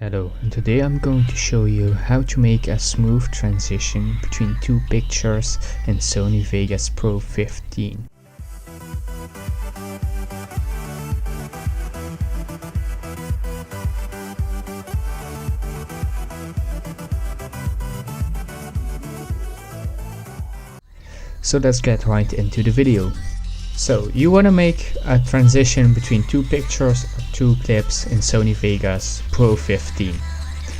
Hello, and today I'm going to show you how to make a smooth transition between two pictures in Sony Vegas Pro 15. So let's get right into the video. So you want to make a transition between two pictures or two clips in Sony Vegas Pro 15,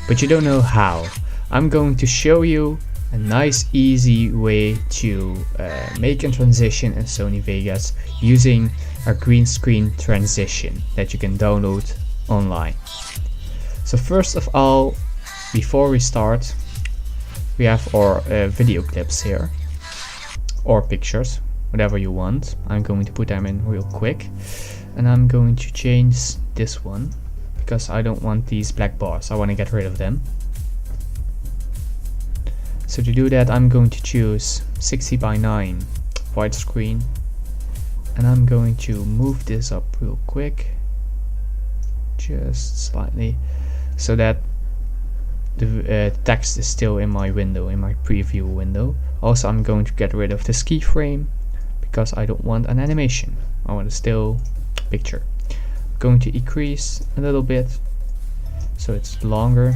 but you don't know how. I'm going to show you a nice easy way to make a transition in Sony Vegas using a green screen transition that you can download online. So first of all, before we start, we have our video clips here, or pictures, whatever you want. I'm going to put them in real quick, and I'm going to change this one because I don't want these black bars. I want to get rid of them. So to do that, I'm going to choose 60:9 widescreen, and I'm going to move this up real quick, just slightly, so that the text is still in my window, in my preview window. Also, I'm going to get rid of this keyframe because I don't want an animation. I want a still picture. I'm going to increase a little bit so it's longer,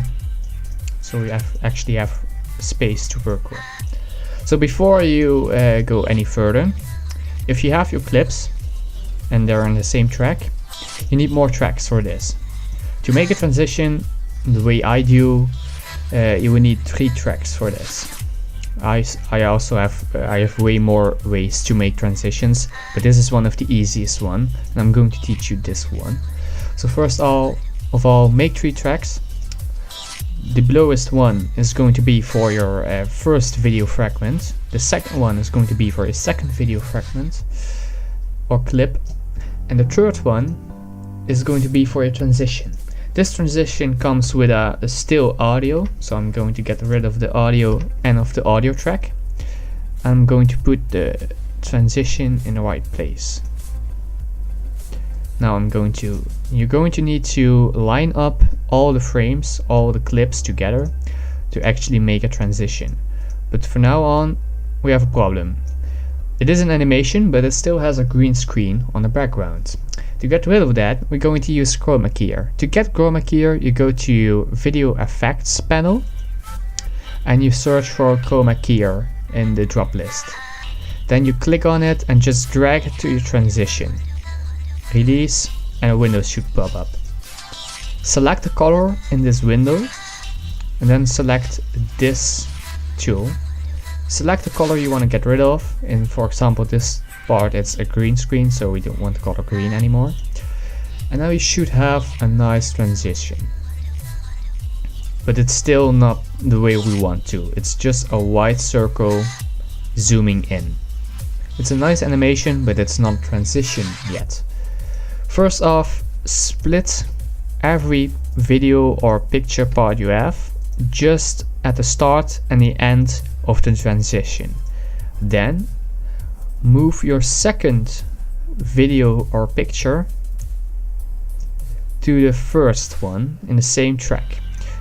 so we actually have space to work with. So before you go any further, if you have your clips and they're on the same track, you need more tracks for this. To make a transition the way I do, you will need 3 tracks for this. I have way more ways to make transitions, but this is one of the easiest one, and I'm going to teach you this one. So first of all, make 3 tracks. The lowest one is going to be for your first video fragment. The second one is going to be for your second video fragment or clip, and the third one is going to be for your transition. This transition comes with a still audio, so I'm going to get rid of the audio and of the audio track. I'm going to put the transition in the right place. Now you're going to need to line up all the frames, all the clips together to actually make a transition. But for now on, we have a problem. It is an animation, but it still has a green screen on the background. To get rid of that, we're going to use chroma key. To get chroma key, you go to Video Effects panel and you search for chroma key in the drop list. Then you click on it and just drag it to your transition. Release, and a window should pop up. Select the color in this window and then select this tool. Select the color you want to get rid of. In, for example, this part, it's a green screen, so we don't want the color green anymore. And now you should have a nice transition, but it's still not the way we want to. It's just a white circle zooming in. It's a nice animation, but it's not transition yet. First off, split every video or picture part you have just at the start and the end of the transition. Then move your second video or picture to the first one in the same track.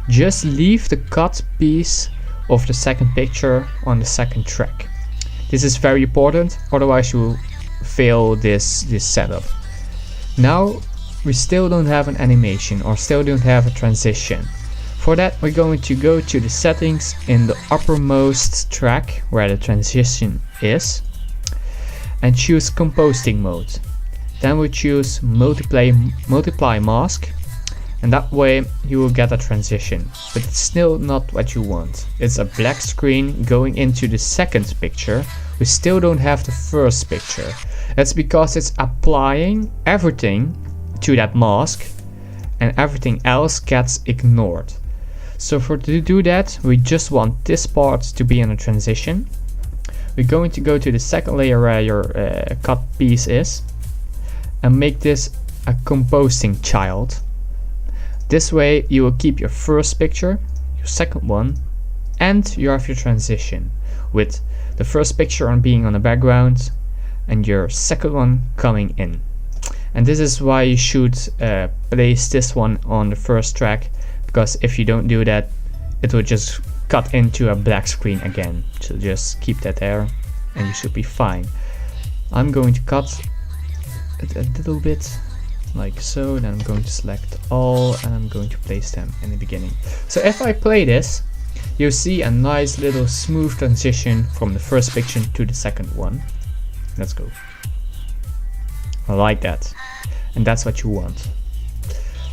Just leave the cut piece of the second picture on the second track. This is very important, otherwise you will fail this setup. Now we still don't have an animation or still don't have a transition. For that, we're going to go to the settings in the uppermost track where the transition is and choose composting mode. Then we choose multiply mask, and that way you will get a transition, but it's still not what you want. It's a black screen going into the second picture. We still don't have the first picture. That's because it's applying everything to that mask and everything else gets ignored. So to do that, we just want this part to be in a transition. We're going to go to the second layer where your cut piece is and make this a composting child. This way you will keep your first picture, your second one, and you have your transition with the first picture being on the background and your second one coming in. And this is why you should place this one on the first track, because if you don't do that, it will just cut into a black screen again. So just keep that there and you should be fine. I'm going to cut it a little bit like so, then I'm going to select all and I'm going to place them in the beginning. So if I play this, you'll see a nice little smooth transition from the first picture to the second one. Let's go. I like that. And that's what you want.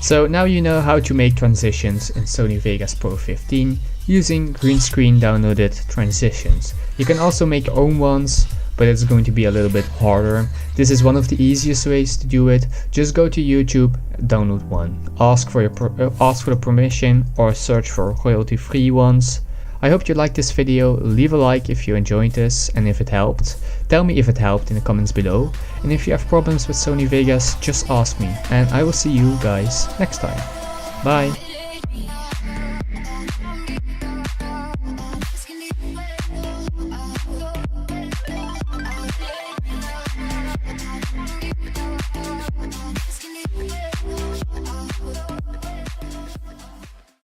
So now you know how to make transitions in Sony Vegas Pro 15 using green screen downloaded transitions. You can also make your own ones, but it's going to be a little bit harder. This is one of the easiest ways to do it. Just go to YouTube, download one, ask for the permission, or search for royalty-free ones. I hope you liked this video. Leave a like if you enjoyed this and if it helped. Tell me if it helped in the comments below. And if you have problems with Sony Vegas, just ask me. And I will see you guys next time. Bye.